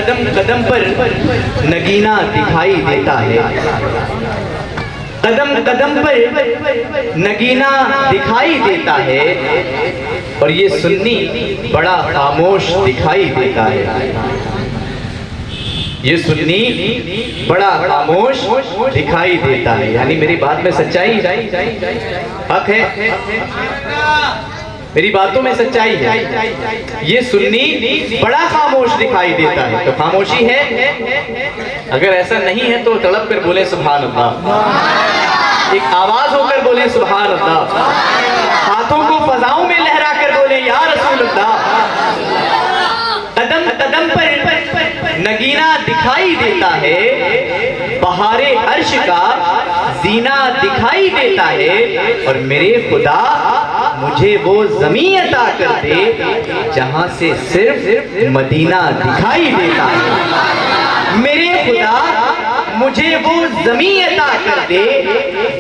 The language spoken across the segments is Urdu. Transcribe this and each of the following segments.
قدم قدم پر نگینہ دکھائی دیتا ہے، قدم قدم پر نگینہ دکھائی دیتا ہے، اور یہ سنی بڑا خاموش دکھائی دیتا ہے، یہ سنی بڑا خاموش دکھائی دیتا ہے۔ یعنی میری بات میں سچائی حق ہے، میری باتوں میں سچائی ہے۔ یہ سنی بڑا خاموش دکھائی دیتا ہے، تو خاموشی ہے؟ اگر ایسا نہیں ہے تو تڑپ کر بولیں سبحان اللہ، ایک آواز ہو کر بولیں سبحان اللہ، ہاتھوں کو فضاؤں میں لہرا کر بولیں یا رسول اللہ۔ قدم قدم پر نگینہ دکھائی دیتا ہے، بہار عرش کا زینہ دکھائی دیتا ہے، اور میرے خدا مجھے وہ زمین عطا کر دے جہاں سے صرف مدینہ دکھائی دیتا ہے، میرے خدا مجھے وہ زمین عطا کر دے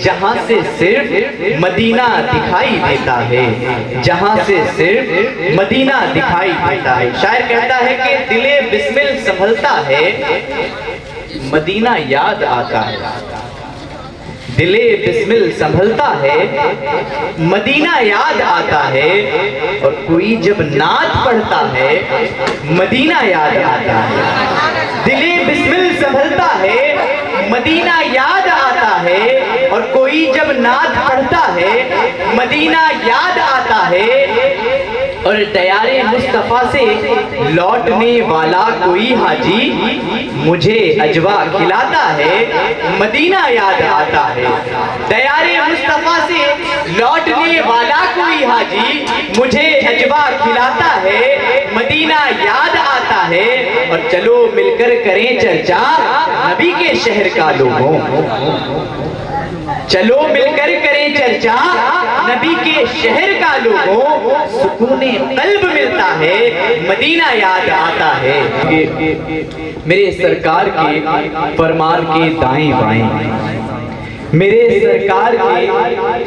جہاں سے صرف مدینہ دکھائی دیتا ہے، جہاں سے صرف مدینہ دکھائی دیتا ہے۔ شاعر کہتا ہے کہ دل بسمل سنبھلتا ہے، مدینہ یاد آتا ہے، دل بسمل سنبھلتا ہے، مدینہ یاد آتا ہے، اور کوئی جب نعت پڑھتا ہے مدینہ یاد آتا ہے، دل بسمل سنبھلتا ہے، مدینہ یاد آتا ہے، اور کوئی جب نعت پڑھتا ہے مدینہ یاد آتا ہے، اور دیار مصطفیٰ سے لوٹنے والا کوئی حاجی مجھے اجوا کھلاتا ہے، مدینہ یاد آتا ہے، دیار مصطفیٰ سے لوٹنے والا کوئی حاجی مجھے اجوا کھلاتا ہے، مدینہ یاد آتا ہے، اور چلو مل کر کریں چرچا نبی کے شہر کا لوگوں، چلو مل کر کریں چرچا نبی کے شہر کا لوگوں، سکون قلب ملتا ہے، مدینہ یاد آتا ہے۔ میرے سرکار کے فرمان کے دائیں بائیں، میرے سرکار کے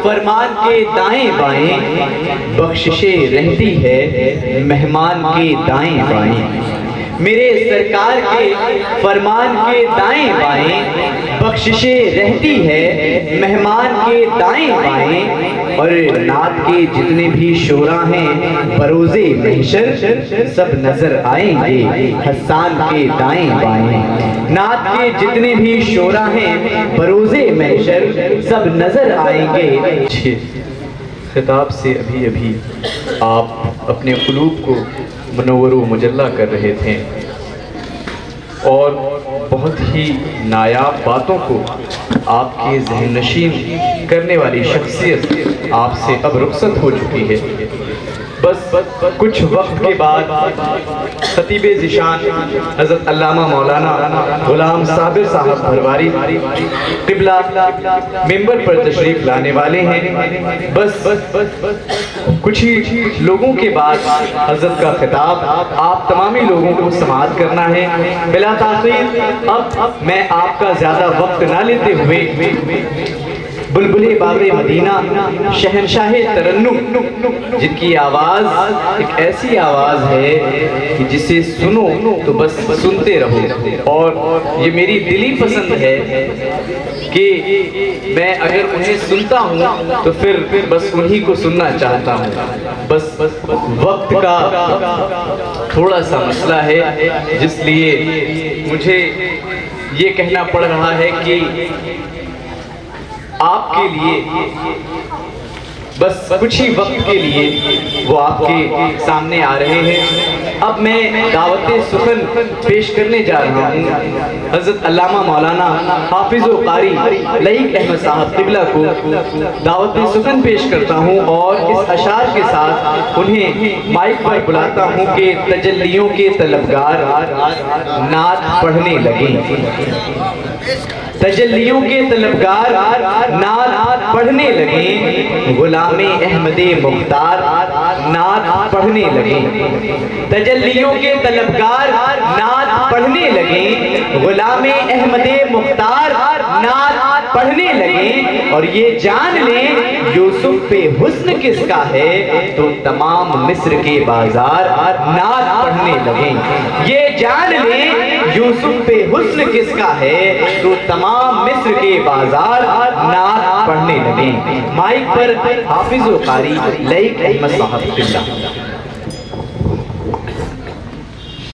فرمان کے دائیں بائیں، بخششیں رہتی ہے مہمان کے دائیں بائیں، میرے سرکار کے فرمان کے دائیں بائیں، بخششیں رہتی ہے مہمان کے دائیں بائیں، اور نعت کے جتنے بھی شعراء ہیں بروز محشر سب نظر آئیں گے حسان کے دائیں بائیں، نعت کے جتنے بھی شعراء ہیں بروز محشر سب نظر آئیں گے۔ خطاب سے ابھی ابھی آپ اپنے قلوب کو منور و مجلہ کر رہے تھے، اور بہت ہی نایاب باتوں کو آپ کے ذہن نشین کرنے والی شخصیت آپ سے اب رخصت ہو چکی ہے۔ بس کچھ وقت کے بعد خطیب ذیشان حضرت علامہ مولانا غلام صابر صاحب بھرواری قبلہ ممبر پر تشریف لانے والے ہیں۔ بس کچھ ہی لوگوں کے بعد حضرت کا خطاب آپ تمامی لوگوں کو سماعت کرنا ہے۔ بلا تاخیر اب میں آپ کا زیادہ وقت نہ لیتے ہوئے بلبل باغ مدینہ شہنشاہ ترنم، جن کی آواز ایک ایسی آواز ہے کہ جسے سنو تو بس سنتے رہو، اور یہ میری دلی پسند ہے کہ میں اگر انہیں سنتا ہوں تو پھر بس انہی کو سننا چاہتا ہوں۔ بس وقت کا تھوڑا سا مسئلہ ہے، جس لیے مجھے یہ کہنا پڑ رہا ہے کہ آپ کے لیے بس کچھ ہی وقت کے لیے وہ آپ کے سامنے آ رہے ہیں۔ اب میں دعوت سخن پیش کرنے جا رہا ہوں حضرت علامہ مولانا حافظ و قاری لعیق احمد صاحب قبلہ کو دعوت سخن پیش کرتا ہوں، اور اس اشعار کے ساتھ انہیں مائک پر بلاتا ہوں کہ تجلیوں کے طلبگار نعت پڑھنے لگیں، تجلیوں کے طلبگار نعت پڑھنے لگیں، غلام احمد مختار نعت پڑھنے لگیں، تجلیوں کے طلبگار نعت پڑھنے لگیں، غلام احمد مختار نعت پڑھنے لگیں اور یہ جان لیں یوسف پہ حسن کس کا ہے تو تمام مصر کے بازار نعت پڑھنے لگیں۔ یہ جان لیں یوسف پہ حسن کس کا ہے تو تمام مصر کے بازار نعت پڑھنے لگیں۔ مائک پر حافظ و قاری لائق احمد صاحب اللہ۔